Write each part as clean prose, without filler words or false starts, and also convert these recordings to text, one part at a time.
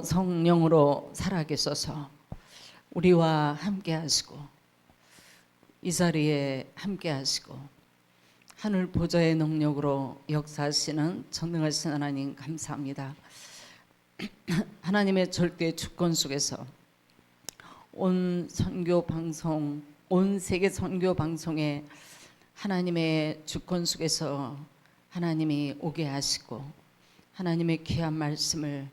빛으로 성령으로 살아계셔서 우리와 함께 하시고 이 자리에 함께 하시고 하늘 보좌의 능력으로 역사하시는 전능하신 하나님 감사합니다. 하나님의 절대 주권 속에서 온 선교 방송, 온 세계 선교 방송에 하나님의 주권 속에서 하나님이 오게 하시고 하나님의 귀한 말씀을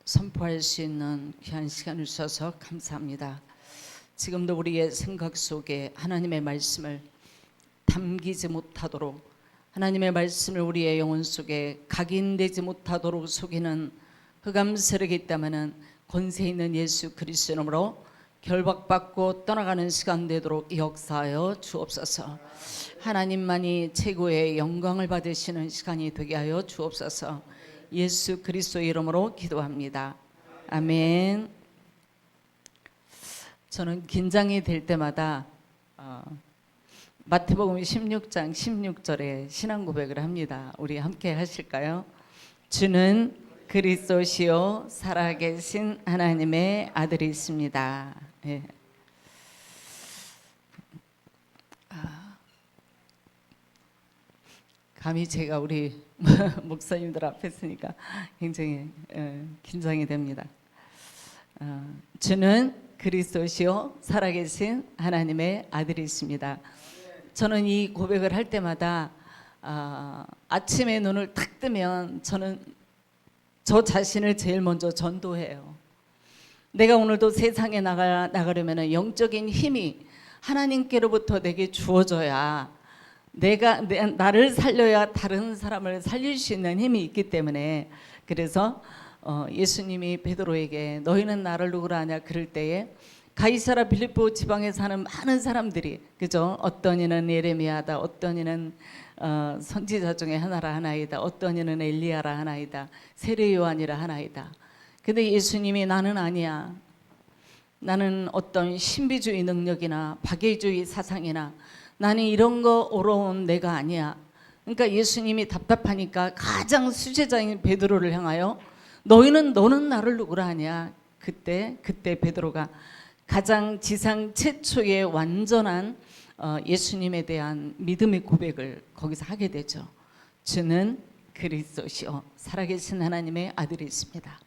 선포할 수 있는 귀한 시간을 주셔서 감사합니다. 지금도 우리의 생각 속에 하나님의 말씀을 담기지 못하도록, 하나님의 말씀을 우리의 영혼 속에 각인되지 못하도록 속이는 흑암 세력이 있다면 권세 있는 예수 그리스도 이름으로 결박받고 떠나가는 시간 되도록 역사하여 주옵소서. 하나님만이 최고의 영광을 받으시는 시간이 되게 하여 주옵소서. 예수 그리스도 이름으로 기도합니다. 아멘. 저는 긴장이 될 때마다 마태복음 16장 16절에 신앙 고백을 합니다. 우리 함께 하실까요? 주는 그리스도시요 살아계신 하나님의 아들이십니다. 예. 감히 제가 우리 목사님들 앞에 있으니까 굉장히 긴장이 됩니다. 주는 그리스도시요 살아계신 하나님의 아들이십니다. 저는 이 고백을 할 때마다 아침에 눈을 탁 뜨면 저는 저 자신을 제일 먼저 전도해요. 내가 오늘도 세상에 나가려면 영적인 힘이 하나님께로부터 내게 주어져야 나를 살려야 다른 사람을 살릴 수 있는 힘이 있기 때문에, 그래서 예수님이 베드로에게 너희는 나를 누구라 하냐 그럴 때에 가이사라 빌립보 지방에 사는 많은 사람들이, 그죠? 어떤 이는 예레미야다, 어떤 이는 선지자 중에 하나라 하나이다, 어떤 이는 엘리야라 하나이다, 세례 요한이라 하나이다. 근데 예수님이 나는 아니야, 나는 어떤 신비주의 능력이나 박애주의 사상이나 나는 이런 거 오러온 내가 아니야. 그러니까 예수님이 답답하니까 가장 수제자인 베드로를 향하여 너는 나를 누구라 하냐. 그때 베드로가 가장 지상 최초의 완전한 예수님에 대한 믿음의 고백을 거기서 하게 되죠. 주는 그리스도시요 살아계신 하나님의 아들이십니다.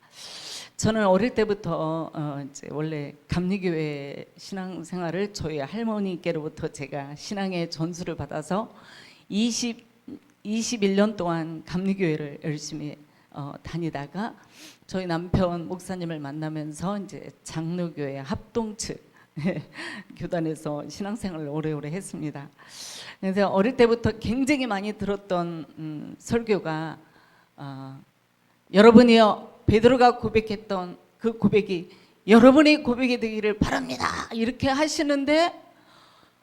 저는 어릴 때부터 이제 원래 감리교회 신앙생활을 저희 할머니께로부터 제가 신앙의 전수를 받아서 21년 동안 감리교회를 열심히 다니다가 저희 남편 목사님을 만나면서 이제 장로교회 합동측 교단에서 신앙생활을 오래오래 했습니다. 그래서 어릴 때부터 굉장히 많이 들었던 설교가 여러분이요 베드로가 고백했던 그 고백이 여러분의 고백이 되기를 바랍니다 이렇게 하시는데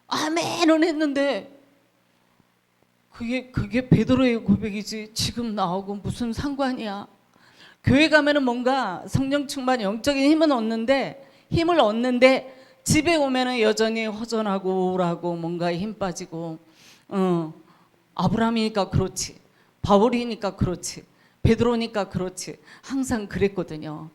아멘은 했는데 그게 베드로의 고백이지 지금 나하고 무슨 상관이야. 교회 가면은 뭔가 성령 충만 영적인 힘을 얻는데 집에 오면은 여전히 허전하고 우울하고 뭔가 힘 빠지고 아브라함이니까 그렇지, 바울이니까 그렇지, 베드로니까 그렇지, 항상 그랬거든요.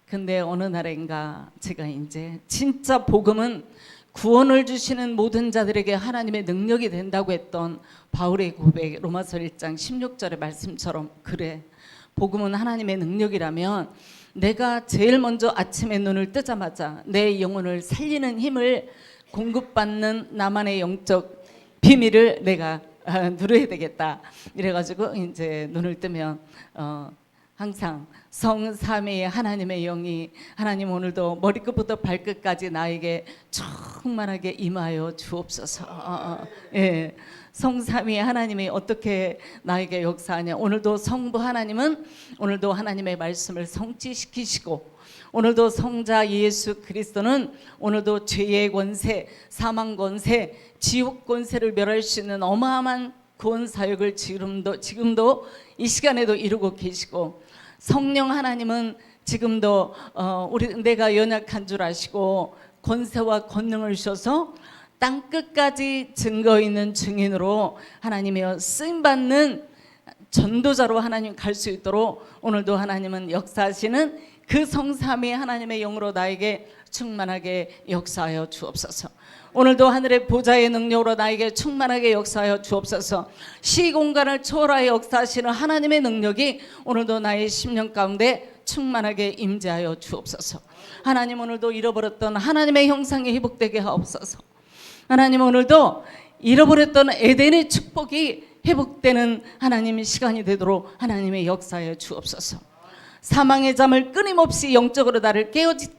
근데 어느 날인가 제가 이제 진짜 복음은 구원을 주시는 모든 자들에게 하나님의 능력이 된다고 했던 바울의 고백, 로마서 1장 16절의 말씀처럼, 그래 복음은 하나님의 능력이라면 내가 제일 먼저 아침에 눈을 뜨자마자 내 영혼을 살리는 힘을 공급받는 나만의 영적 비밀을 내가 누려야 되겠다. 이래가지고 이제 눈을 뜨면 항상 성삼위의 하나님의 영이 하나님 오늘도 머리끝부터 발끝까지 나에게 충만하게 임하여 주옵소서. 예. 성삼위의 하나님이 어떻게 나에게 역사하냐. 오늘도 성부 하나님은 오늘도 하나님의 말씀을 성취시키시고, 오늘도 성자 예수 그리스도는 오늘도 죄의 권세, 사망 권세, 지옥 권세를 멸할 수 있는 어마어마한 구원 사역을 지금도 이 시간에도 이루고 계시고, 성령 하나님은 지금도 내가 연약한 줄 아시고 권세와 권능을 주셔서 땅 끝까지 증거 있는 증인으로 하나님의 쓰임받는 전도자로 하나님 갈 수 있도록 오늘도 하나님은 역사하시는 그 성삼위 하나님의 영으로 나에게 충만하게 역사하여 주옵소서. 오늘도 하늘의 보좌의 능력으로 나에게 충만하게 역사하여 주옵소서. 시공간을 초월하여 역사하시는 하나님의 능력이 오늘도 나의 심령 가운데 충만하게 임재하여 주옵소서. 하나님, 오늘도 잃어버렸던 하나님의 형상이 회복되게 하옵소서. 하나님, 오늘도 잃어버렸던 에덴의 축복이 회복되는 하나님의 시간이 되도록 하나님의 역사에 주옵소서. 사망의 잠을 끊임없이 영적으로 나를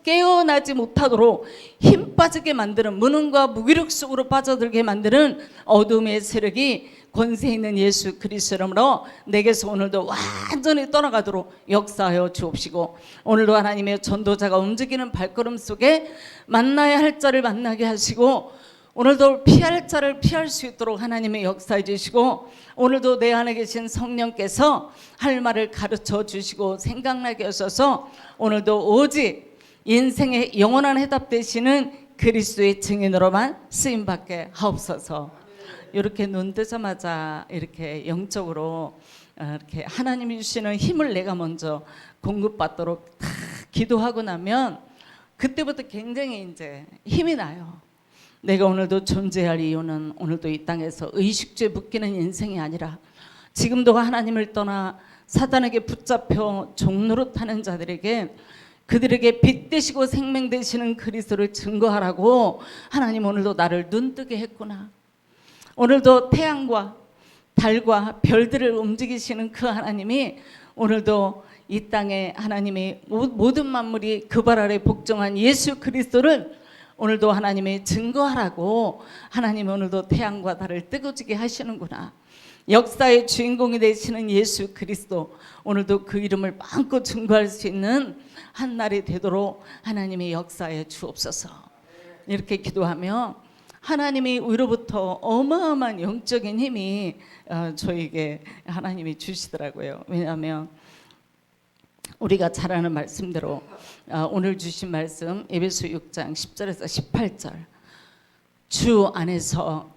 깨어나지 못하도록 힘 빠지게 만드는, 무능과 무기력 속으로 빠져들게 만드는 어둠의 세력이 권세 있는 예수 그리스도 이름으로 내게서 오늘도 완전히 떠나가도록 역사하여 주옵시고, 오늘도 하나님의 전도자가 움직이는 발걸음 속에 만나야 할 자를 만나게 하시고, 오늘도 피할 자를 피할 수 있도록 하나님의 역사해 주시고, 오늘도 내 안에 계신 성령께서 할 말을 가르쳐 주시고 생각나게 하셔서 오늘도 오직 인생의 영원한 해답 되시는 그리스도의 증인으로만 쓰임받게 하옵소서. 이렇게 눈 뜨자마자 이렇게 영적으로 이렇게 하나님이 주시는 힘을 내가 먼저 공급받도록 다 기도하고 나면 그때부터 굉장히 이제 힘이 나요. 내가 오늘도 존재할 이유는 오늘도 이 땅에서 의식주에 묶이는 인생이 아니라 지금도 하나님을 떠나 사단에게 붙잡혀 종노릇하는 자들에게, 그들에게 빛 되시고 생명 되시는 그리스도를 증거하라고 하나님 오늘도 나를 눈뜨게 했구나. 오늘도 태양과 달과 별들을 움직이시는 그 하나님이 오늘도 이 땅에 하나님의 모든 만물이 그 발 아래 복종한 예수 그리스도를 오늘도 하나님의 증거하라고 하나님 오늘도 태양과 달을 뜨거지게 하시는구나. 역사의 주인공이 되시는 예수 그리스도, 오늘도 그 이름을 마음껏 증거할 수 있는 한 날이 되도록 하나님의 역사에 주옵소서. 이렇게 기도하며 하나님이 위로부터 어마어마한 영적인 힘이 저에게 하나님이 주시더라고요. 왜냐하면 우리가 잘 아는 말씀대로 오늘 주신 말씀 에베소 6장 10절에서 18절, 주 안에서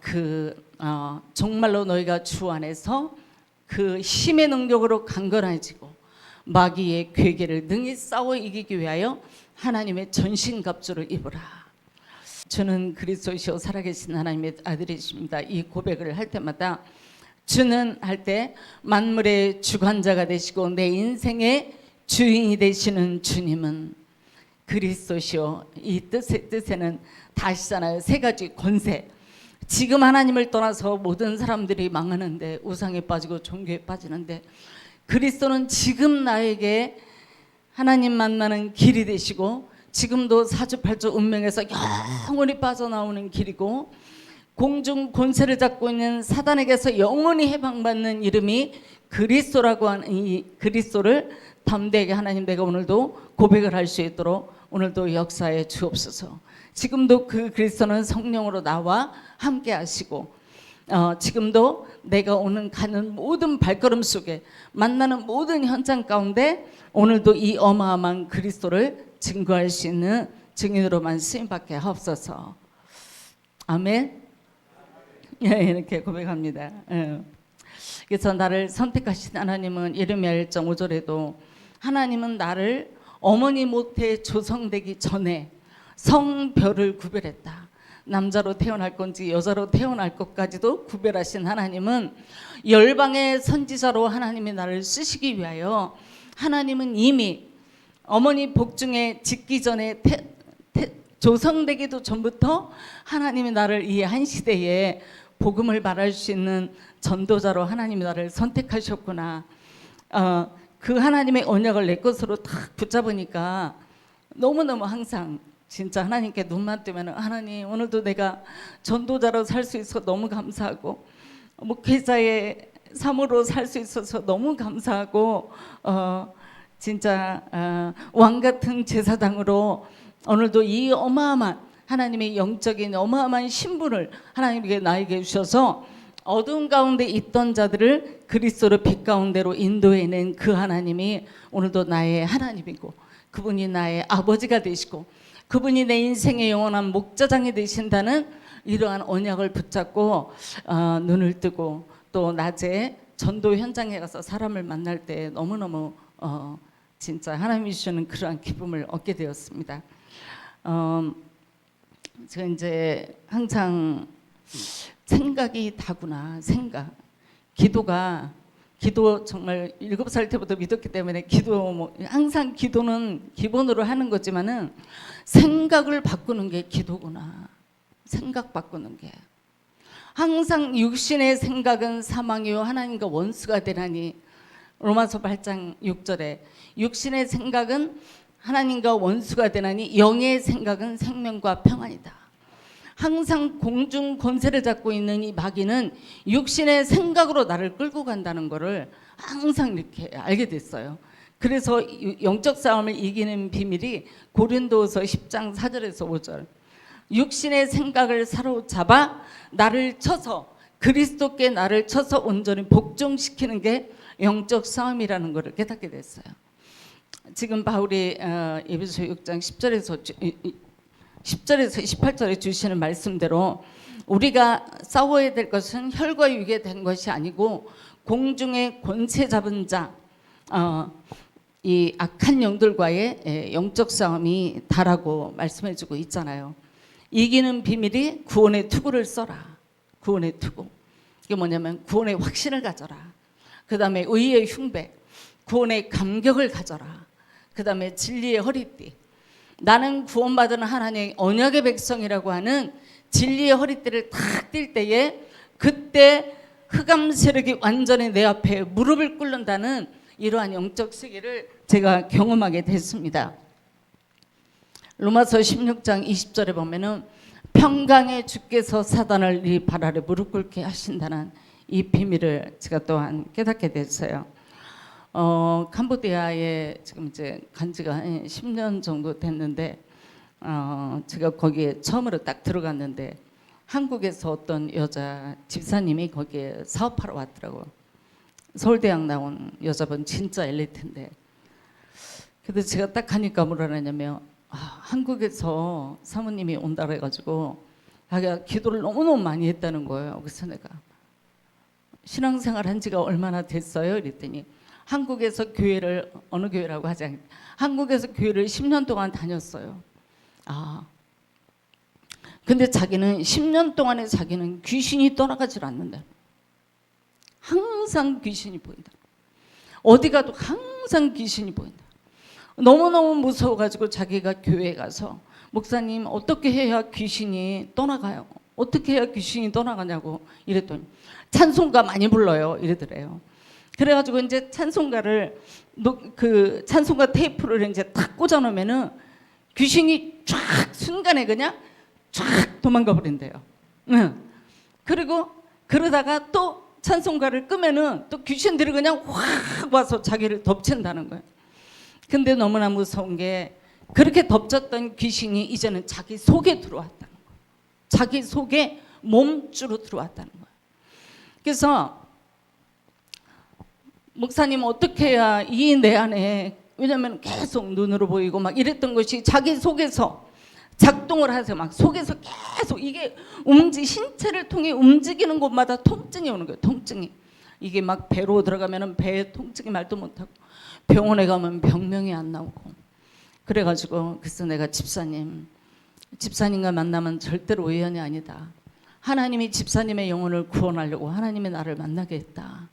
정말로 너희가 주 안에서 그 힘의 능력으로 강건해지고 마귀의 괴계를 능히 싸워 이기기 위하여 하나님의 전신갑주를 입으라. 주는 그리스도시요 살아계신 하나님의 아들이십니다. 이 고백을 할 때마다 주는 할 때 만물의 주관자가 되시고 내 인생의 주인이 되시는 주님은 그리스도시요, 이 뜻에는 다시잖아요. 세 가지 권세. 지금 하나님을 떠나서 모든 사람들이 망하는데, 우상에 빠지고 종교에 빠지는데, 그리스도는 지금 나에게 하나님 만나는 길이 되시고 지금도 사주팔조 운명에서 영원히 빠져나오는 길이고, 공중 권세를 잡고 있는 사단에게서 영원히 해방받는 이름이 그리스도라고 하는 이 그리스도를 담대하게 하나님, 내가 오늘도 고백을 할 수 있도록 오늘도 역사에 주옵소서. 지금도 그 그리스도는 성령으로 나와 함께 하시고, 지금도 내가 오는 가는 모든 발걸음 속에 만나는 모든 현장 가운데 오늘도 이 어마어마한 그리스도를 증거할 수 있는 증인으로만 쓰임받게 하옵소서. 아멘. 이렇게 고백합니다. 그래서 나를 선택하신 하나님은 예레미야 1장 5절에도 하나님은 나를 어머니 모태에 조성되기 전에 성별을 구별했다. 남자로 태어날 건지 여자로 태어날 것까지도 구별하신 하나님은 열방의 선지자로 하나님이 나를 쓰시기 위하여 하나님은 이미 어머니 복중에 짓기 전에 조성되기도 전부터 하나님이 나를 이 한 시대에 복음을 말할 수 있는 전도자로 하나님이 나를 선택하셨구나. 그 하나님의 언약을 내 것으로 딱 붙잡으니까 너무너무 항상 진짜 하나님께 눈만 뜨면 하나님 오늘도 내가 전도자로 살 수 있어서 너무 감사하고, 목회자의 삶으로 살 수 있어서 너무 감사하고, 진짜 왕 같은 제사장으로 오늘도 이 어마어마한 하나님의 영적인 어마어마한 신분을 하나님께 나에게 주셔서 어두운 가운데 있던 자들을 그리스도의 빛 가운데로 인도해낸 그 하나님이 오늘도 나의 하나님이고, 그분이 나의 아버지가 되시고, 그분이 내 인생의 영원한 목자장이 되신다는 이러한 언약을 붙잡고 눈을 뜨고 또 낮에 전도 현장에 가서 사람을 만날 때 너무너무 진짜 하나님이 주시는 그러한 기쁨을 얻게 되었습니다. 제가 이제 항상 생각이 다구나, 생각. 기도 정말 7살 때부터 믿었기 때문에 항상 기도는 기본으로 하는 거지만은 생각을 바꾸는 게 기도구나. 생각 바꾸는 게. 항상 육신의 생각은 사망이요 하나님과 원수가 되나니, 로마서 8장 6절에 육신의 생각은 하나님과 원수가 되나니 영의 생각은 생명과 평안이다. 항상 공중 권세를 잡고 있는 이 마귀는 육신의 생각으로 나를 끌고 간다는 것을 항상 이렇게 알게 됐어요. 그래서 영적 싸움을 이기는 비밀이 고린도서 10장 4절에서 5절, 육신의 생각을 사로잡아 나를 쳐서, 그리스도께 나를 쳐서 온전히 복종시키는 게 영적 싸움이라는 것을 깨닫게 됐어요. 지금 바울이 에베소 6장 10절에서 18절에 주시는 말씀대로 우리가 싸워야 될 것은 혈과 육에 된 것이 아니고 공중의 권세 잡은 자, 이 악한 영들과의 영적 싸움이 다라고 말씀해주고 있잖아요. 이기는 비밀이 구원의 투구를 써라. 구원의 투구. 이게 뭐냐면 구원의 확신을 가져라. 그 다음에 의의 흉배, 구원의 감격을 가져라. 그 다음에 진리의 허리띠. 나는 구원받은 하나님의 언약의 백성이라고 하는 진리의 허리띠를 탁 뛸 때에, 그때 흑암 세력이 완전히 내 앞에 무릎을 꿇는다는 이러한 영적 세계를 제가 경험하게 됐습니다. 로마서 16장 20절에 보면은 평강의 주께서 사단을 네 발 아래 무릎 꿇게 하신다는 이 비밀을 제가 또한 깨닫게 됐어요. 캄보디아에 지금 이제 간 지가 한 10년 정도 됐는데, 제가 거기에 처음으로 딱 들어갔는데 한국에서 어떤 여자 집사님이 거기에 사업하러 왔더라고요. 서울대학 나온 여자분 진짜 엘리트인데, 근데 제가 딱 가니까 뭐라 하냐면 한국에서 사모님이 온다 그래가지고 자기가 기도를 너무너무 많이 했다는 거예요. 그래서 내가 신앙생활 한 지가 얼마나 됐어요? 이랬더니 한국에서 교회를, 어느 교회라고 하지 않겠다, 한국에서 교회를 10년 동안 다녔어요. 근데 자기는 10년 동안에 자기는 귀신이 떠나가질 않는다. 항상 귀신이 보인다. 어디 가도 항상 귀신이 보인다. 너무너무 무서워가지고 자기가 교회에 가서, 목사님 어떻게 해야 귀신이 떠나가요? 어떻게 해야 귀신이 떠나가냐고 이랬더니 찬송가 많이 불러요 이러더래요. 그래가지고 이제 찬송가를 그 찬송가 테이프를 이제 탁 꽂아놓으면은 귀신이 쫙 순간에 그냥 쫙 도망가 버린대요. 그리고 그러다가 또 찬송가를 끄면은 또 귀신들이 그냥 확 와서 자기를 덮친다는 거예요. 근데 너무나 무서운 게, 그렇게 덮쳤던 귀신이 이제는 자기 속에 들어왔다는 거예요. 자기 속에 몸주로 들어왔다는 거예요. 그래서 목사님 어떻게 해야 이 내 안에, 왜냐면 계속 눈으로 보이고 막 이랬던 것이 자기 속에서 작동을 하세요. 막 속에서 계속 이게 신체를 통해 움직이는 곳마다 통증이 오는 거예요. 통증이. 이게 막 배로 들어가면은 배에 통증이 말도 못하고, 병원에 가면 병명이 안 나오고. 그래가지고 그래서 내가 집사님과 만나면 절대로 우연이 아니다. 하나님이 집사님의 영혼을 구원하려고 하나님의 나를 만나게 했다.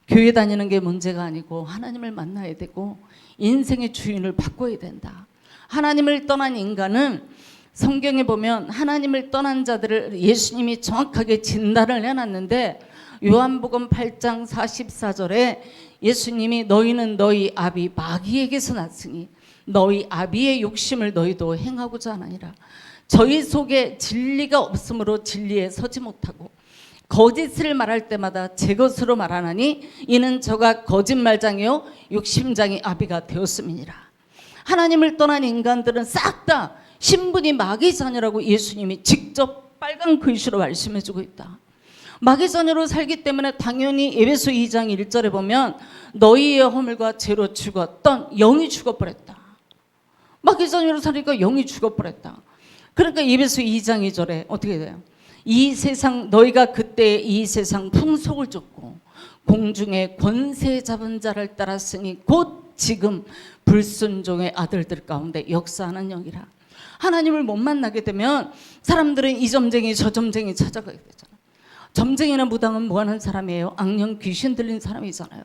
교회 다니는 게 문제가 아니고 하나님을 만나야 되고 인생의 주인을 바꿔야 된다. 하나님을 떠난 인간은, 성경에 보면 하나님을 떠난 자들을 예수님이 정확하게 진단을 해놨는데, 요한복음 8장 44절에 예수님이 너희는 너희 아비 마귀에게서 났으니 너희 아비의 욕심을 너희도 행하고자 하느니라. 저희 속에 진리가 없으므로 진리에 서지 못하고 거짓을 말할 때마다 제 것으로 말하나니 이는 저가 거짓말장이요 욕심장이 아비가 되었음이니라. 하나님을 떠난 인간들은 싹 다 신분이 마귀 자녀라고 예수님이 직접 빨간 글씨로 말씀해주고 있다. 마귀 자녀로 살기 때문에 당연히 에베소 2장 1절에 보면 너희의 허물과 죄로 죽었던 영이 죽어버렸다. 마귀 자녀로 사니까 영이 죽어버렸다. 그러니까 에베소 2장 2절에 어떻게 돼요? 이 세상, 너희가 그때 이 세상 풍속을 쫓고 공중에 권세 잡은 자를 따랐으니 곧 지금 불순종의 아들들 가운데 역사하는 영이라. 하나님을 못 만나게 되면 사람들은 이 점쟁이 저 점쟁이 찾아가게 되잖아요. 점쟁이나 무당은 뭐 하는 사람이에요? 악령 귀신 들린 사람이잖아요.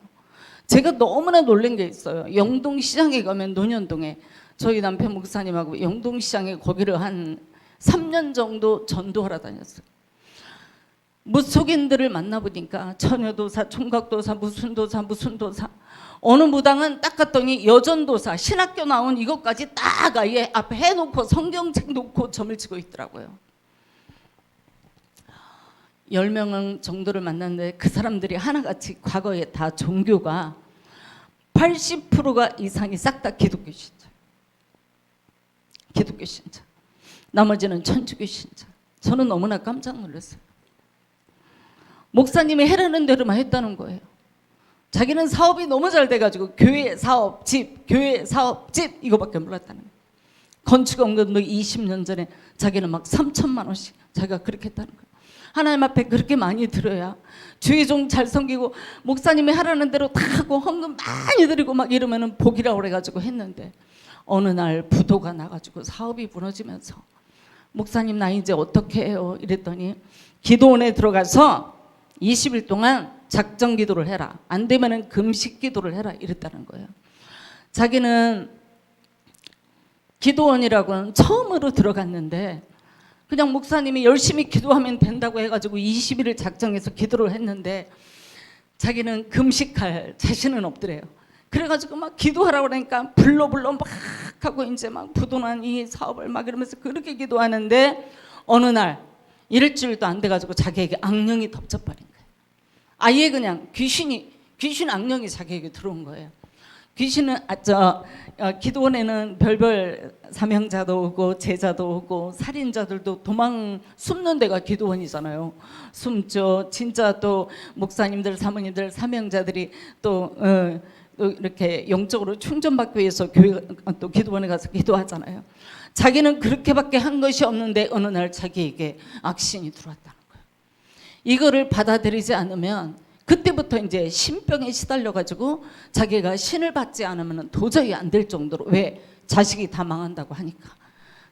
제가 너무나 놀란 게 있어요. 영동시장에 가면 논현동에 저희 남편 목사님하고 영동시장에 거기를 한 3년 정도 전도하러 다녔어요. 무속인들을 만나보니까 처녀도사, 총각도사, 무슨 도사, 무슨 도사, 어느 무당은 딱 갔더니 여전도사, 신학교 나온 이것까지 딱 아예 앞에 해놓고 성경책 놓고 점을 치고 있더라고요. 10명 정도를 만났는데 그 사람들이 하나같이 과거에 다 종교가 80%가 이상이 싹 다 기독교 신자, 기독교 신자, 나머지는 천주교 신자. 저는 너무나 깜짝 놀랐어요. 목사님이 해라는 대로만 했다는 거예요. 자기는 사업이 너무 잘 돼가지고 교회 사업 집, 교회 사업 집 이거밖에 몰랐다는 거예요. 건축원금도 20년 전에 자기는 막 3천만 원씩 자기가 그렇게 했다는 거예요. 하나님 앞에 그렇게 많이 들어야 주의 종 잘 섬기고 목사님이 하라는 대로 다 하고 헌금 많이 드리고 막 이러면은 복이라고 그래가지고 했는데 어느 날 부도가 나가지고 사업이 무너지면서 목사님 나 이제 어떻게 해요? 이랬더니 기도원에 들어가서 20일 동안 작정 기도를 해라. 안 되면은 금식 기도를 해라. 이랬다는 거예요. 자기는 기도원이라고는 처음으로 들어갔는데 그냥 목사님이 열심히 기도하면 된다고 해가지고 20일을 작정해서 기도를 했는데 자기는 금식할 자신은 없더래요. 그래가지고 막 기도하라고 그러니까 불러 막 하고 이제 막 부도난 이 사업을 막 이러면서 그렇게 기도하는데 어느 날 일주일도 안 돼가지고 자기에게 악령이 덮쳐버린 거예요. 아예 그냥 귀신 악령이 자기에게 들어온 거예요. 귀신은 기도원에는 별별 사명자도 오고 제자도 오고 살인자들도 도망 숨는 데가 기도원이잖아요. 숨죠. 진짜 또 목사님들, 사모님들, 사명자들이 또 이렇게 영적으로 충전받기 위해서 교회 또 기도원에 가서 기도하잖아요. 자기는 그렇게밖에 한 것이 없는데 어느 날 자기에게 악신이 들어왔다는 거예요. 이거를 받아들이지 않으면 그때부터 이제 신병에 시달려가지고 자기가 신을 받지 않으면 도저히 안 될 정도로, 왜? 자식이 다 망한다고 하니까.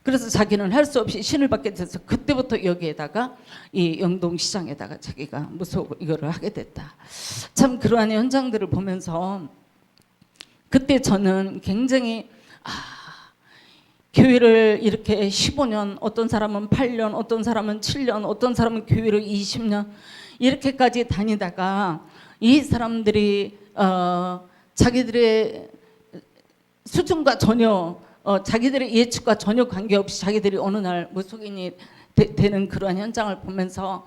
그래서 자기는 할 수 없이 신을 받게 돼서 그때부터 여기에다가 이 영동시장에다가 자기가 무속 이거를 하게 됐다. 참 그러한 현장들을 보면서 그때 저는 굉장히 교회를 이렇게 15년, 어떤 사람은 8년, 어떤 사람은 7년, 어떤 사람은 교회를 20년 이렇게까지 다니다가 이 사람들이 자기들의 수준과 전혀 자기들의 예측과 전혀 관계없이 자기들이 어느 날 무속인이 되는 그러한 현장을 보면서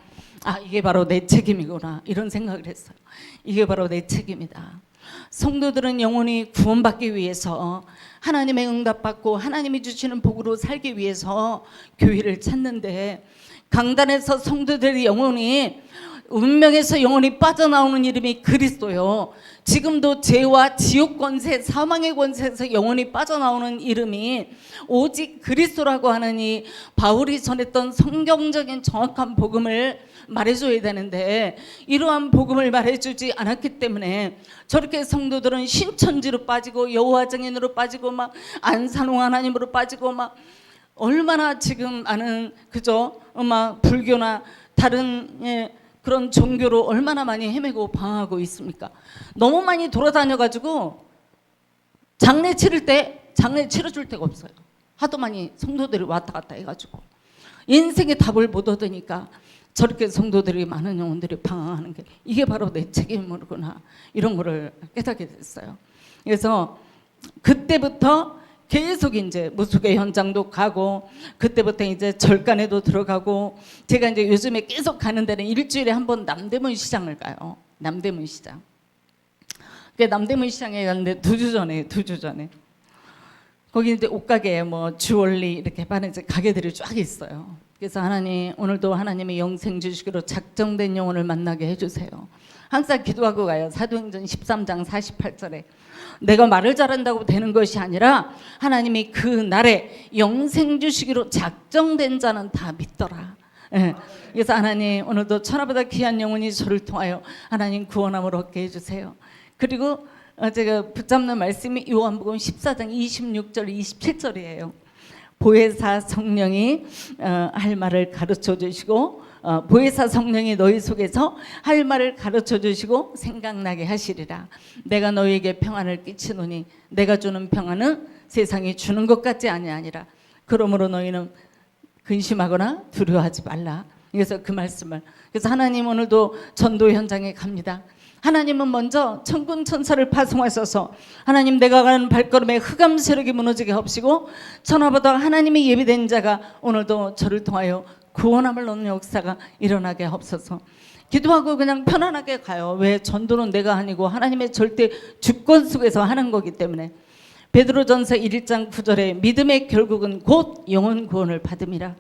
이게 바로 내 책임이구나 이런 생각을 했어요. 이게 바로 내 책임이다. 성도들은 영원히 구원받기 위해서 하나님의 응답받고 하나님이 주시는 복으로 살기 위해서 교회를 찾는데 강단에서 성도들이 영원히 운명에서 영원히 빠져나오는 이름이 그리스도요. 지금도 죄와 지옥 권세, 사망의 권세에서 영원히 빠져나오는 이름이 오직 그리스도라고 하는 이 바울이 전했던 성경적인 정확한 복음을 말해줘야 되는데 이러한 복음을 말해주지 않았기 때문에 저렇게 성도들은 신천지로 빠지고 여호와 증인으로 빠지고 막 안산홍 하나님으로 빠지고 막 얼마나 지금 아는 그저 막 불교나 다른 그런 종교로 얼마나 많이 헤매고 방황하고 있습니까? 너무 많이 돌아다녀가지고 장례 치를 때 장례 치러줄 데가 없어요. 하도 많이 성도들이 왔다 갔다 해가지고 인생의 답을 못 얻으니까 저렇게 성도들이 많은 영혼들이 방황하는 게 이게 바로 내 책임이구나 이런 거를 깨닫게 됐어요. 그래서 그때부터 계속 이제 무속의 현장도 가고 그때부터 이제 절간에도 들어가고 제가 이제 요즘에 계속 가는 데는 일주일에 한 번 남대문 시장을 가요. 남대문 시장. 남대문 시장에 갔는데 2주 전에 거기 이제 옷가게 뭐 주얼리 이렇게 파는 이제 가게들이 쫙 있어요. 그래서 하나님 오늘도 하나님의 영생 주시기로 작정된 영혼을 만나게 해주세요. 항상 기도하고 가요. 사도행전 13장 48절에 내가 말을 잘한다고 되는 것이 아니라 하나님이 그 날에 영생 주시기로 작정된 자는 다 믿더라. 예. 그래서 하나님 오늘도 천하보다 귀한 영혼이 저를 통하여 하나님 구원함을 얻게 해주세요. 그리고 제가 붙잡는 말씀이 요한복음 14장 26절 27절이에요. 보혜사 성령이 할 말을 가르쳐 주시고 보혜사 성령이 너희 속에서 할 말을 가르쳐 주시고 생각나게 하시리라. 내가 너희에게 평안을 끼치노니 내가 주는 평안은 세상이 주는 것 같지 아니하니라. 그러므로 너희는 근심하거나 두려워하지 말라. 그래서 그 말씀을, 그래서 하나님 오늘도 전도 현장에 갑니다. 하나님은 먼저 천군 천사를 파송하셔서 하나님 내가 가는 발걸음에 흑암 세력이 무너지게 하시고 천하보다 하나님이 예비된 자가 오늘도 저를 통하여 구원함을 얻는 역사가 일어나게 하옵소서. 기도하고 그냥 편안하게 가요. 왜? 전도는 내가 아니고 하나님의 절대 주권 속에서 하는 거기 때문에. 베드로전서 1장 9절에 믿음의 결국은 곧 영혼 구원을 받음이라.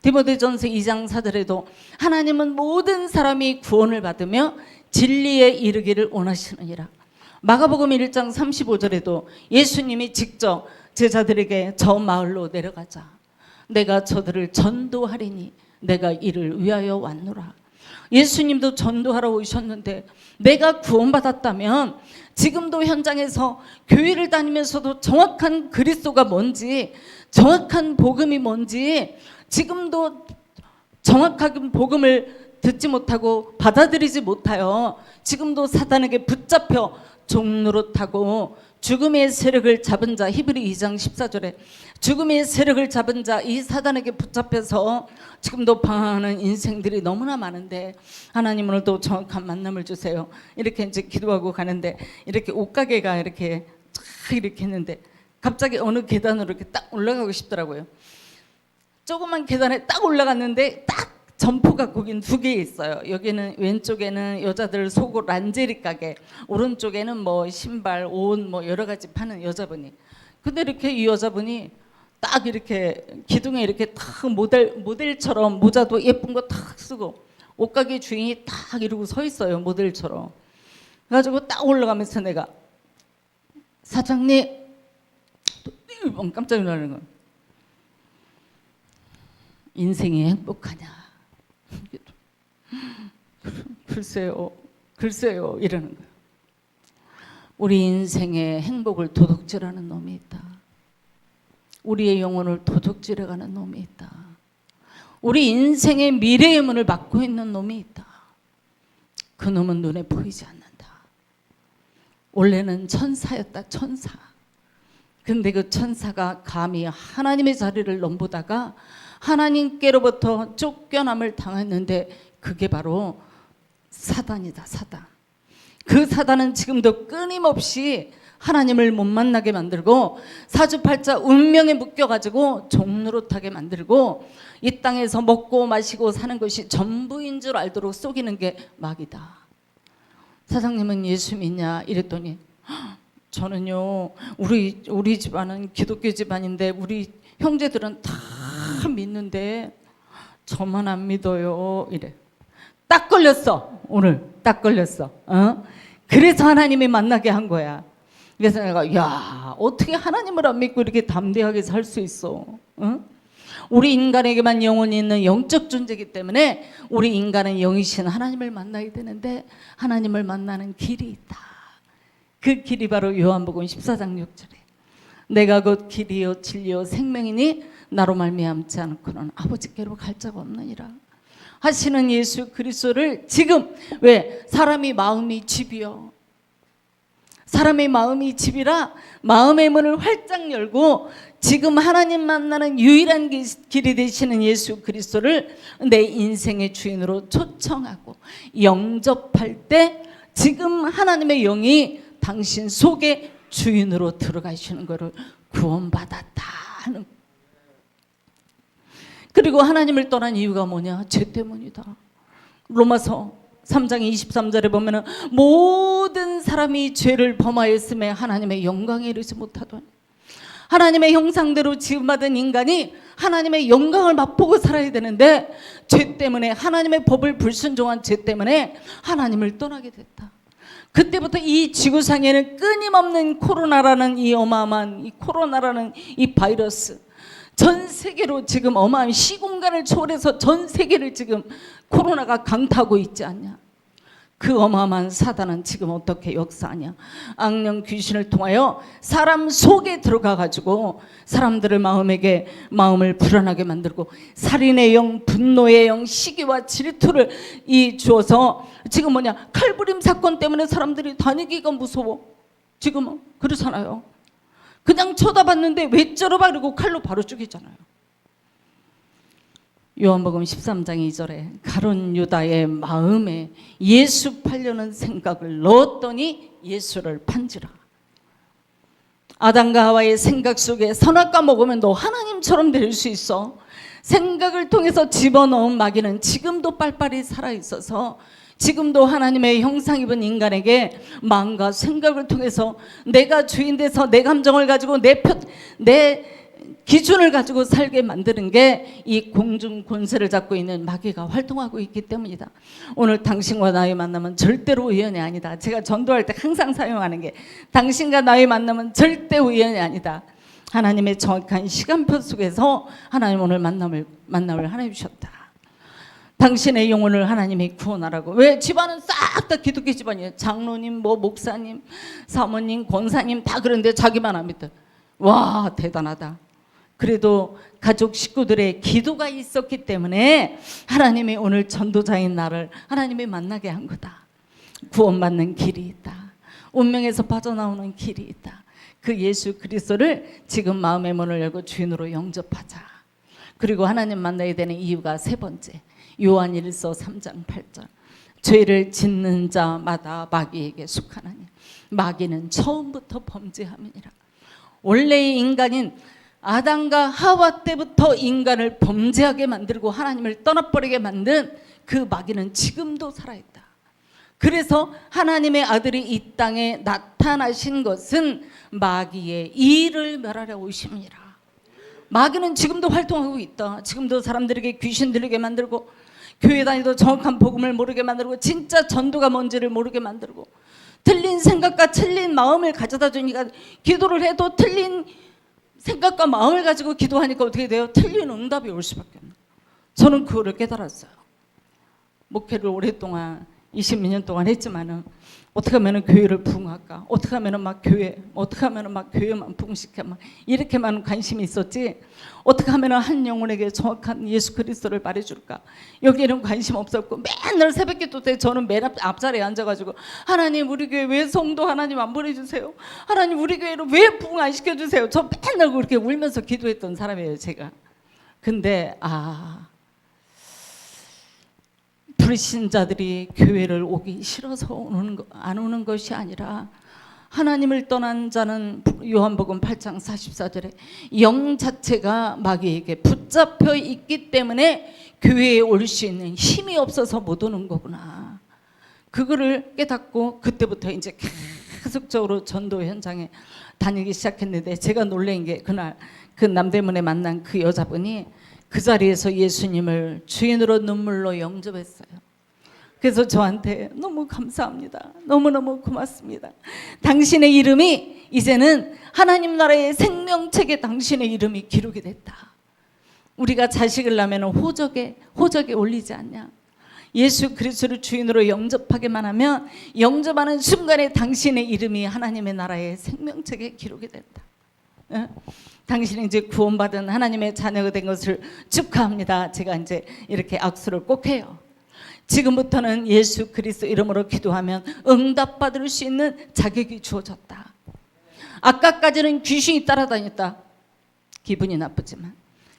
디모데전서 2장 4절에도 하나님은 모든 사람이 구원을 받으며 진리에 이르기를 원하시느니라. 마가복음 1장 35절에도 예수님이 직접 제자들에게 저 마을로 내려가자. 내가 저들을 전도하리니 내가 이를 위하여 왔노라. 예수님도 전도하러 오셨는데 내가 구원받았다면 지금도 현장에서 교회를 다니면서도 정확한 그리스도가 뭔지, 정확한 복음이 뭔지, 지금도 정확하게 복음을 듣지 못하고 받아들이지 못하여 지금도 사단에게 붙잡혀 종노릇하고 죽음의 세력을 잡은 자, 히브리 2장 14절에 죽음의 세력을 잡은 자, 이 사단에게 붙잡혀서 지금도 방황하는 인생들이 너무나 많은데 하나님 오늘도 정확한 만남을 주세요. 이렇게 이제 기도하고 가는데 이렇게 옷가게가 이렇게 쫙 이렇게 했는데 갑자기 어느 계단으로 이렇게 딱 올라가고 싶더라고요. 조그만 계단에 딱 올라갔는데 딱 점포가 거긴 두 개 있어요. 여기는 왼쪽에는 여자들 속옷 란제리 가게, 오른쪽에는 뭐 신발, 옷 뭐 여러 가지 파는 여자분이. 근데 이렇게 이 여자분이 딱 이렇게 기둥에 이렇게 딱 모델처럼 모자도 예쁜 거 탁 쓰고 옷가게 주인이 딱 이러고 서 있어요. 모델처럼. 그래가지고 딱 올라가면서 내가 사장님, 깜짝 놀라는 거. 인생이 행복하냐? 글쎄요 이러는 거예요. 우리 인생의 행복을 도둑질하는 놈이 있다. 우리의 영혼을 도둑질해가는 놈이 있다. 우리 인생의 미래의 문을 막고 있는 놈이 있다. 그 놈은 눈에 보이지 않는다. 원래는 천사였다. 천사. 근데 그 천사가 감히 하나님의 자리를 넘보다가 하나님께로부터 쫓겨남을 당했는데 그게 바로 사단이다. 사단. 그 사단은 지금도 끊임없이 하나님을 못 만나게 만들고 사주팔자 운명에 묶여가지고 종노릇하게 만들고 이 땅에서 먹고 마시고 사는 것이 전부인 줄 알도록 속이는 게 마귀다. 사장님은 예수 믿냐? 이랬더니 저는요 우리 집안은 기독교 집안인데 우리 형제들은 다 믿는데 저만 안 믿어요. 이래. 딱 걸렸어. 오늘 딱 걸렸어. 그래서 하나님이 만나게 한 거야. 그래서 내가 야 어떻게 하나님을 안 믿고 이렇게 담대하게 살 수 있어. 우리 인간에게만 영혼이 있는 영적 존재이기 때문에 우리 인간은 영이신 하나님을 만나야 되는데 하나님을 만나는 길이 있다. 그 길이 바로 요한복음 14장 6절에 내가 곧 길이요 진리요 생명이니 나로 말미암지 않고는 아버지께로 갈 자가 없느니라 하시는 예수 그리스도를 지금 왜 사람이 마음이 집이요. 사람의 마음이 집이라 마음의 문을 활짝 열고 지금 하나님 만나는 유일한 길이 되시는 예수 그리스도를 내 인생의 주인으로 초청하고 영접할 때 지금 하나님의 영이 당신 속에 주인으로 들어가시는 것을 구원받았다 하는. 그리고 하나님을 떠난 이유가 뭐냐? 죄 때문이다. 로마서 3장 23절에 보면은 모든 사람이 죄를 범하였음에 하나님의 영광에 이르지 못하더니 하나님의 형상대로 지음받은 인간이 하나님의 영광을 맛보고 살아야 되는데 죄 때문에 하나님의 법을 불순종한 죄 때문에 하나님을 떠나게 됐다. 그때부터 이 지구상에는 끊임없는 코로나라는 이 어마어마한 이 코로나라는 이 바이러스 전 세계로 지금 어마어마한 시공간을 초월해서 전 세계를 지금 코로나가 강타하고 있지 않냐. 그 어마어마한 사단은 지금 어떻게 역사하냐. 악령 귀신을 통하여 사람 속에 들어가 가지고 사람들의 마음을 불안하게 만들고 살인의 영, 분노의 영, 시기와 질투를 주어서 지금 칼부림 사건 때문에 사람들이 다니기가 무서워. 지금은 그렇잖아요. 그냥 쳐다봤는데 왜 쩔어봐 그러고 칼로 바로 죽이잖아요. 요한복음 13장 2절에 가룟 유다의 마음에 예수 팔려는 생각을 넣었더니 예수를 판지라. 아담과 하와의 생각 속에 선악과 먹으면 너 하나님처럼 될 수 있어. 생각을 통해서 집어넣은 마귀는 지금도 빨빨이 살아있어서 지금도 하나님의 형상 입은 인간에게 마음과 생각을 통해서 내가 주인 돼서 내 감정을 가지고 내 기준을 가지고 살게 만드는 게 이 공중 권세를 잡고 있는 마귀가 활동하고 있기 때문이다. 오늘 당신과 나의 만남은 절대로 우연이 아니다. 제가 전도할 때 항상 사용하는 게 당신과 나의 만남은 절대 우연이 아니다. 하나님의 정확한 시간표 속에서 하나님 오늘 만남을 하나님 주셨다. 당신의 영혼을 하나님이 구원하라고. 왜? 집안은 싹 다 기독교 집안이에요. 장로님, 목사님, 사모님, 권사님 다 그런데 자기만 안 믿다. 와, 대단하다. 그래도 가족 식구들의 기도가 있었기 때문에 하나님이 오늘 전도자인 나를 하나님이 만나게 한 거다. 구원받는 길이 있다. 운명에서 빠져나오는 길이 있다. 그 예수 그리스도를 지금 마음의 문을 열고 주인으로 영접하자. 그리고 하나님 만나야 되는 이유가 세 번째, 요한일서 3장 8절. 죄를 짓는 자마다 마귀에게 속하나니 마귀는 처음부터 범죄함이니라. 원래의 인간인 아담과 하와 때부터 인간을 범죄하게 만들고 하나님을 떠나버리게 만든 그 마귀는 지금도 살아있다. 그래서 하나님의 아들이 이 땅에 나타나신 것은 마귀의 일을 멸하려 오심이라. 마귀는 지금도 활동하고 있다. 지금도 사람들에게 귀신 들리게 만들고 교회 다니도 정확한 복음을 모르게 만들고 진짜 전도가 뭔지를 모르게 만들고 틀린 생각과 틀린 마음을 가져다 주니까 기도를 해도 틀린 생각과 마음을 가지고 기도하니까 어떻게 돼요? 틀린 응답이 올 수밖에 없는. 저는 그거를 깨달았어요. 목회를 오랫동안 20몇 년 동안 했지만은 어떻게 하면은 교회를 부흥할까? 어떻게 하면은 어떻게 하면은 교회만 부흥시켜 이렇게만 관심이 있었지. 어떻게 하면은 한 영혼에게 정확한 예수 그리스도를 말해줄까? 여기에는 관심 없었고 맨날 새벽기도 때 저는 맨 앞자리에 앉아가지고 하나님 우리 교회 왜 성도 하나님 안 보내주세요? 하나님 우리 교회로 왜 부흥 안 시켜주세요? 저 맨날 그렇게 울면서 기도했던 사람이에요 제가. 근데 불신자들이 교회를 오기 싫어서 안 오는 것이 아니라 하나님을 떠난 자는 요한복음 8장 44절에 영 자체가 마귀에게 붙잡혀 있기 때문에 교회에 올 수 있는 힘이 없어서 못 오는 거구나. 그거를 깨닫고 그때부터 이제 계속적으로 전도 현장에 다니기 시작했는데 제가 놀란 게 그날 그 남대문에 만난 그 여자분이 그 자리에서 예수님을 주인으로 눈물로 영접했어요. 그래서 저한테 너무 감사합니다. 너무너무 고맙습니다. 당신의 이름이 이제는 하나님 나라의 생명책에 당신의 이름이 기록이 됐다. 우리가 자식을 낳으면 호적에 올리지 않냐. 예수 그리스도를 주인으로 영접하기만 하면 영접하는 순간에 당신의 이름이 하나님의 나라의 생명책에 기록이 된다. 당신이 이제 구원받은 하나님의 자녀가 된 것을 축하합니다. 제가 이제 이렇게 악수를 꼭 해요. 지금부터는 예수 그리스도 이름으로 기도하면 응답받을 수 있는 자격이 주어졌다. 아까까지는 귀신이 따라다녔다. 기분이 나쁘지만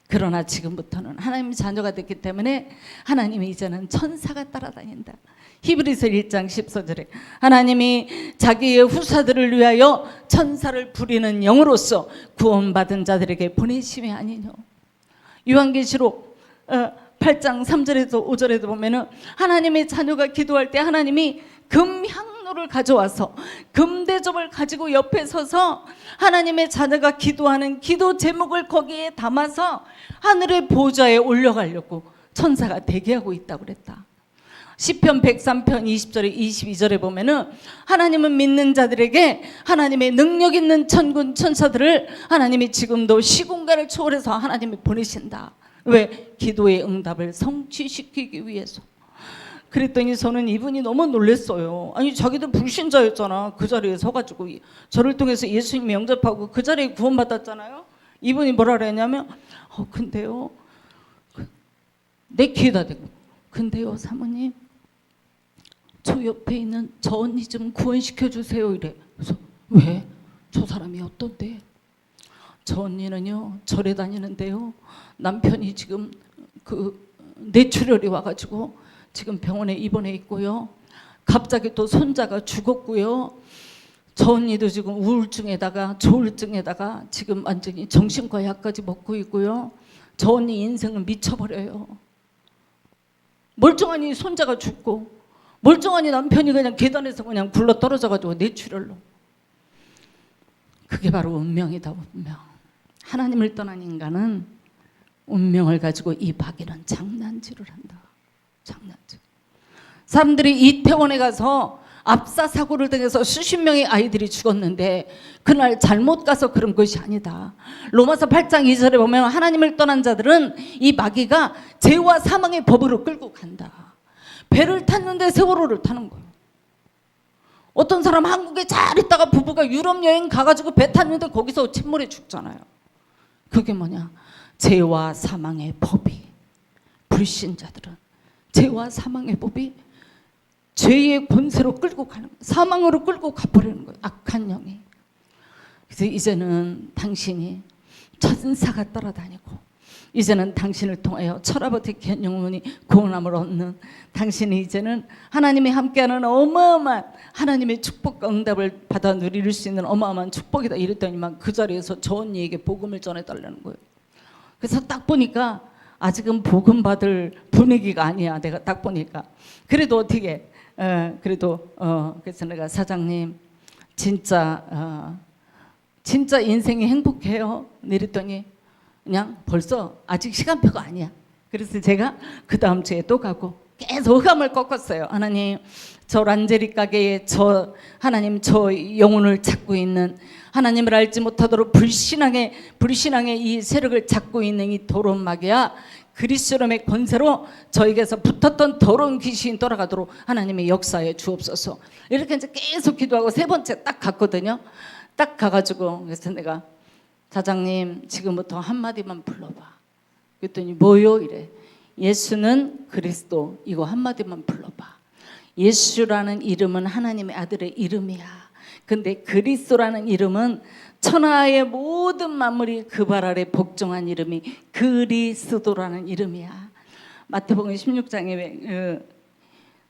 그러나 지금부터는 하나님의 자녀가 됐기 때문에 하나님이 이제는 천사가 따라다닌다. 히브리서 1장 14절에 하나님이 자기의 후사들을 위하여 천사를 부리는 영으로서 구원받은 자들에게 보내심이 아니뇨. 요한계시록 8장 3절에서 5절에도 보면은 하나님의 자녀가 기도할 때 하나님이 금향로를 가져와서 금대접을 가지고 옆에 서서 하나님의 자녀가 기도하는 기도 제목을 거기에 담아서 하늘의 보좌에 올려가려고 천사가 대기하고 있다고 그랬다. 시편 103편 20절에 22절에 보면은 하나님은 믿는 자들에게 하나님의 능력 있는 천군 천사들을 하나님이 지금도 시공간을 초월해서 하나님이 보내신다. 왜? 기도의 응답을 성취시키기 위해서. 그랬더니 저는 이분이 너무 놀랐어요. 아니 자기도 불신자였잖아. 그 자리에 서가지고 저를 통해서 예수님 영접하고 그 자리에 구원받았잖아요. 이분이 뭐라 그랬냐면 근데요 내 귀에다 대고 근데요 사모님 저 옆에 있는 저 언니 좀 구원시켜 주세요 이래. 그래서 왜? 저 사람이 어떤데? 저 언니는요 절에 다니는데요 남편이 지금 그 뇌출혈이 와가지고 지금 병원에 입원해 있고요. 갑자기 또 손자가 죽었고요. 저 언니도 지금 우울증에다가 조울증에다가 지금 완전히 정신과 약까지 먹고 있고요. 저 언니 인생은 미쳐버려요. 멀쩡하니 손자가 죽고 멀쩡하니 남편이 그냥 계단에서 그냥 굴러 떨어져가지고 뇌출혈로. 그게 바로 운명이다. 운명. 하나님을 떠난 인간은 운명을 가지고 이 박이는 장난질을 한다. 장난질. 사람들이 이태원에 가서 압사 사고를 당해서 수십 명의 아이들이 죽었는데 그날 잘못 가서 그런 것이 아니다. 로마서 8장 2절에 보면 하나님을 떠난 자들은 이 마귀가 죄와 사망의 법으로 끌고 간다. 배를 탔는데 세월호를 타는 거예요. 어떤 사람 한국에 잘 있다가 부부가 유럽 여행 가가지고 배 탔는데 거기서 침몰해 죽잖아요. 그게 뭐냐? 죄와 사망의 법이. 불신자들은 죄와 사망의 법이 죄의 권세로 끌고 가는 거예요. 사망으로 끌고 가버리는 거예요. 악한 영이. 그래서 이제는 당신이 천사가 따라다니고 이제는 당신을 통하여 철아버티케 영혼이 구원함을 얻는 당신이 이제는 하나님이 함께하는 어마어마한 하나님의 축복과 응답을 받아 누릴 수 있는 어마어마한 축복이다 이랬더니만 그 자리에서 저 언니에게 복음을 전해달라는 거예요. 그래서 딱 보니까 아직은 복음 받을 분위기가 아니야. 내가 딱 보니까. 그래도 어떻게 그래서 내가 사장님 진짜 인생이 행복해요. 이랬더니 그냥 벌써 아직 시간표가 아니야. 그래서 제가 그 다음 주에 또 가고 계속 흑암을 꺾었어요. 하나님 저 란제리 가게에 하나님 저 영혼을 찾고 있는 하나님을 알지 못하도록 불신앙의 이 세력을 잡고 있는 이 더러운 마귀야 그리스도의 권세로 저에게서 붙었던 더러운 귀신이 돌아가도록 하나님의 역사에 주옵소서. 이렇게 이제 계속 기도하고 세 번째 딱 갔거든요. 딱 가가지고 그래서 내가 사장님 지금부터 한마디만 불러봐. 그랬더니 뭐요? 이래. 예수는 그리스도. 이거 한마디만 불러봐. 예수라는 이름은 하나님의 아들의 이름이야. 근데 그리스도라는 이름은 천하의 모든 만물이 그 발 아래 복종한 이름이 그리스도라는 이름이야. 마태복음 16장에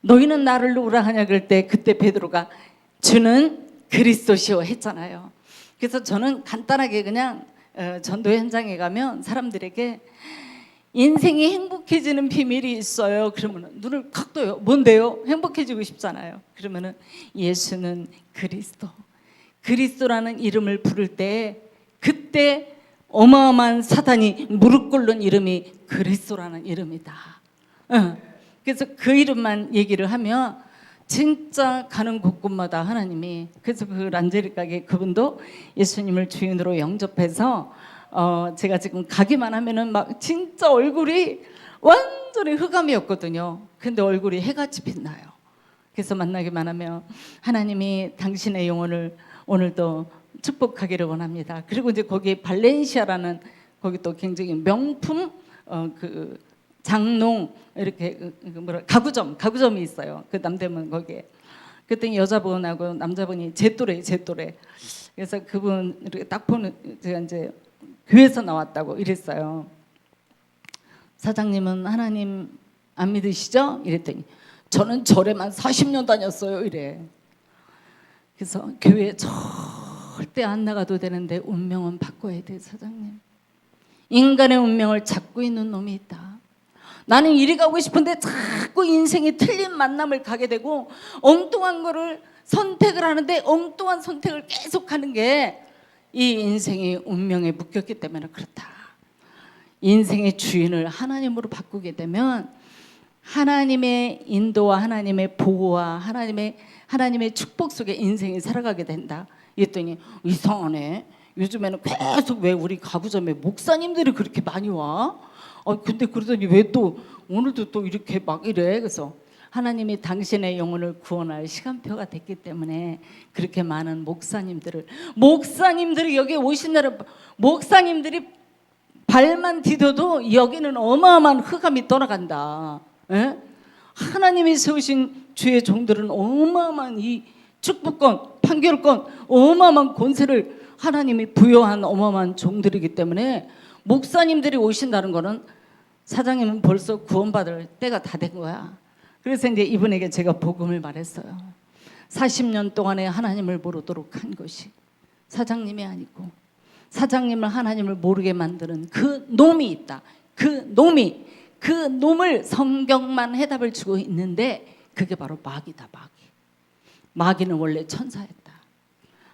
너희는 나를 누구라 하냐 그럴 때 그때 베드로가 주는 그리스도시오 했잖아요. 그래서 저는 간단하게 그냥 전도 현장에 가면 사람들에게 인생이 행복해지는 비밀이 있어요. 그러면 눈을 칵 떠요. 뭔데요? 행복해지고 싶잖아요. 그러면은 예수는 그리스도라는 이름을 부를 때 그때 어마어마한 사단이 무릎 꿇는 이름이 그리스도라는 이름이다. 그래서 그 이름만 얘기를 하면 진짜 가는 곳곳마다 하나님이 그래서 그 란제리 가게 그분도 예수님을 주인으로 영접해서 제가 지금 가기만 하면은 막 진짜 얼굴이 완전히 흑암이었거든요. 근데 얼굴이 해같이 빛나요. 그래서 만나기만 하면 하나님이 당신의 영혼을 오늘도 축복하기를 원합니다. 그리고 이제 거기 발렌시아라는 거기 또 굉장히 명품 그 장농 이렇게 가구점이 있어요. 그 남대문 거기에. 그랬더니 여자분하고 남자분이 제 또래. 그래서 그분 이렇게 딱 보는 제가 이제 교회에서 나왔다고 이랬어요. 사장님은 하나님 안 믿으시죠? 이랬더니 저는 절에만 40년 다녔어요. 이래. 그래서 교회에 절대 안 나가도 되는데 운명은 바꿔야 돼 사장님. 인간의 운명을 잡고 있는 놈이 있다. 나는 이리 가고 싶은데 자꾸 인생이 틀린 만남을 가게 되고 엉뚱한 거를 선택을 하는데 엉뚱한 선택을 계속 하는 게 이 인생이 운명에 묶였기 때문에 그렇다. 인생의 주인을 하나님으로 바꾸게 되면 하나님의 인도와 하나님의 보호와 하나님의 축복 속에 인생이 살아가게 된다. 이랬더니 이상하네. 요즘에는 계속 왜 우리 가구점에 목사님들이 그렇게 많이 와? 근데 그러더니 왜 또 오늘도 또 이렇게 막 이래? 그래서 하나님이 당신의 영혼을 구원할 시간표가 됐기 때문에 그렇게 많은 목사님들이 여기 오신다는 목사님들이 발만 디뎌도 여기는 어마어마한 흑암이 떠나간다. 예? 하나님이 세우신 주의 종들은 어마어마한 이 축복권, 판결권, 어마어마한 권세를 하나님이 부여한 어마어마한 종들이기 때문에 목사님들이 오신다는 거는 사장님은 벌써 구원받을 때가 다 된 거야. 그래서 이제 이분에게 제가 복음을 말했어요. 40년 동안에 하나님을 모르도록 한 것이 사장님이 아니고 사장님을 하나님을 모르게 만드는 그 놈이 있다. 그 놈을 성경만 해답을 주고 있는데 그게 바로 마귀다. 마귀는 원래 천사였다.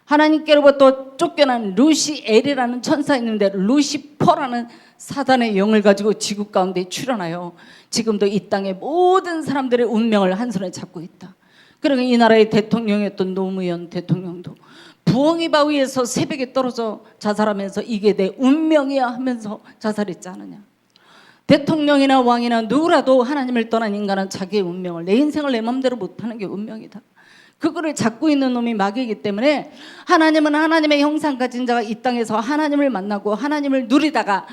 하나님께로부터 쫓겨난 루시엘이라는 천사 있는데 루시퍼라는 사단의 영을 가지고 지구 가운데 출현하여 지금도 이 땅의 모든 사람들의 운명을 한 손에 잡고 있다. 그러니까 이 나라의 대통령이었던 노무현 대통령도 부엉이 바위에서 새벽에 떨어져 자살하면서 이게 내 운명이야 하면서 자살했지 않느냐. 대통령이나 왕이나 누구라도 하나님을 떠난 인간은 자기의 운명을, 내 인생을 내 마음대로 못하는 게 운명이다. 그거를 잡고 있는 놈이 마귀이기 때문에 하나님은 하나님의 형상 가진 자가 이 땅에서 하나님을 만나고 하나님을 누리다가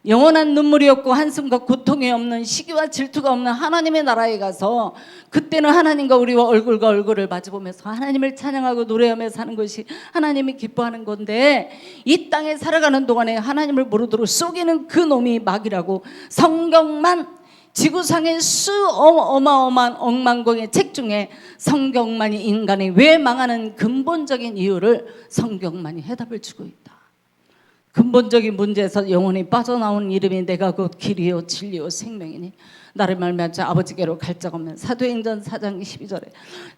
영원한 눈물이 없고 한숨과 고통이 없는 시기와 질투가 없는 하나님의 나라에 가서 그때는 하나님과 우리와 얼굴과 얼굴을 마주보면서 하나님을 찬양하고 노래하며 사는 것이 하나님이 기뻐하는 건데 이 땅에 살아가는 동안에 하나님을 모르도록 속이는 그 놈이 마귀라고 성경만 지구상의 어마어마한 억만공의 책 중에 성경만이 인간이 왜 망하는 근본적인 이유를 성경만이 해답을 주고 있다. 근본적인 문제에서 영혼이 빠져나온 이름이 내가 곧 길이요 진리요 생명이니 나를 말미암아 아버지께로 갈 자 없는 사도행전 4장 12절에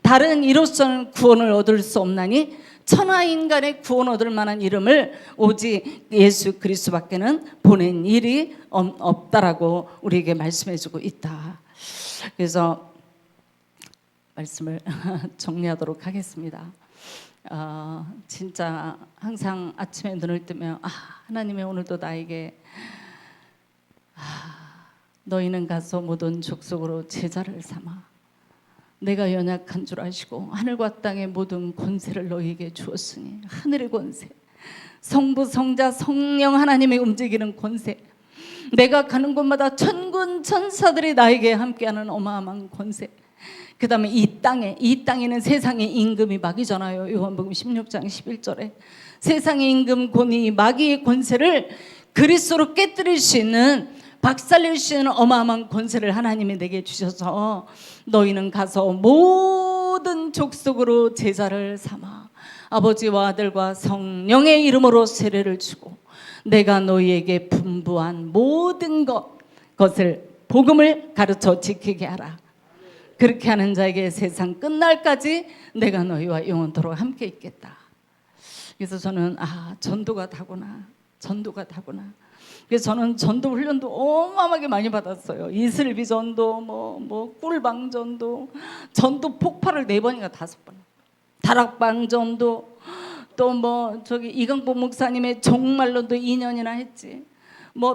다른 이로서는 구원을 얻을 수 없나니 천하인간의 구원 얻을 만한 이름을 오직 예수 그리스도밖에는 보낸 일이 없다라고 우리에게 말씀해주고 있다. 그래서 말씀을 정리하도록 하겠습니다. 진짜 항상 아침에 눈을 뜨면 하나님이 오늘도 나에게 너희는 가서 모든 족속으로 제자를 삼아 내가 연약한 줄 아시고 하늘과 땅의 모든 권세를 너희에게 주었으니 하늘의 권세, 성부 성자 성령 하나님이 움직이는 권세, 내가 가는 곳마다 천군 천사들이 나에게 함께하는 어마어마한 권세, 그 다음에 이 땅에는 세상의 임금이 마귀잖아요. 요한복음 16장 11절에 세상의 임금 권위 마귀의 권세를 그리스도로 깨뜨릴 수 있는 박살낼 수 있는 어마어마한 권세를 하나님이 내게 주셔서 너희는 가서 모든 족속으로 제자를 삼아 아버지와 아들과 성령의 이름으로 세례를 주고 내가 너희에게 분부한 모든 것을 복음을 가르쳐 지키게 하라. 그렇게 하는 자에게 세상 끝날까지 내가 너희와 영원토록 함께 있겠다. 그래서 저는 전도가 다구나. 그래서 저는 전도 훈련도 어마어마하게 많이 받았어요. 이슬비 전도, 뭐 꿀방 전도 폭발을 4번인가 5번. 다락방 전도, 또 이강복 목사님의 종말론도 2년이나 했지.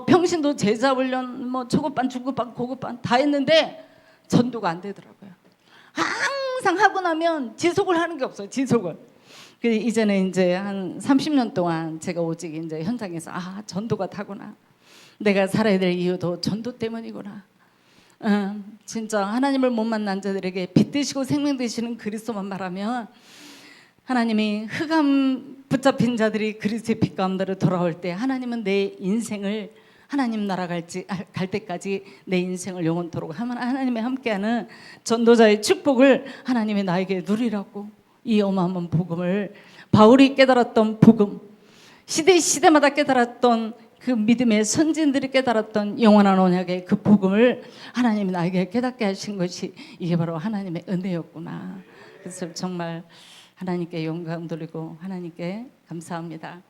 평신도 제자 훈련, 초급반, 중급반, 고급반 다 했는데 전도가 안 되더라고요. 항상 하고 나면 지속을 하는 게 없어요. 지속을. 이제는 이제 한 30년 동안 제가 오직 이제 현장에서 전도가 다구나. 내가 살아야 될 이유도 전도 때문이구나. 진짜 하나님을 못 만난 자들에게 빛 되시고 생명 되시는 그리스도만 말하면 하나님이 흑암 붙잡힌 자들이 그리스도의 빛 가운데로 돌아올 때 하나님은 내 인생을 하나님 나라 갈 때까지 내 인생을 영원토록 하나님의 함께하는 전도자의 축복을 하나님이 나에게 누리라고 이 어마어마한 복음을 바울이 깨달았던 복음, 시대마다 깨달았던 그 믿음의 선진들이 깨달았던 영원한 언약의 그 복음을 하나님이 나에게 깨닫게 하신 것이 이게 바로 하나님의 은혜였구나. 그래서 정말 하나님께 영광 돌리고 하나님께 감사합니다.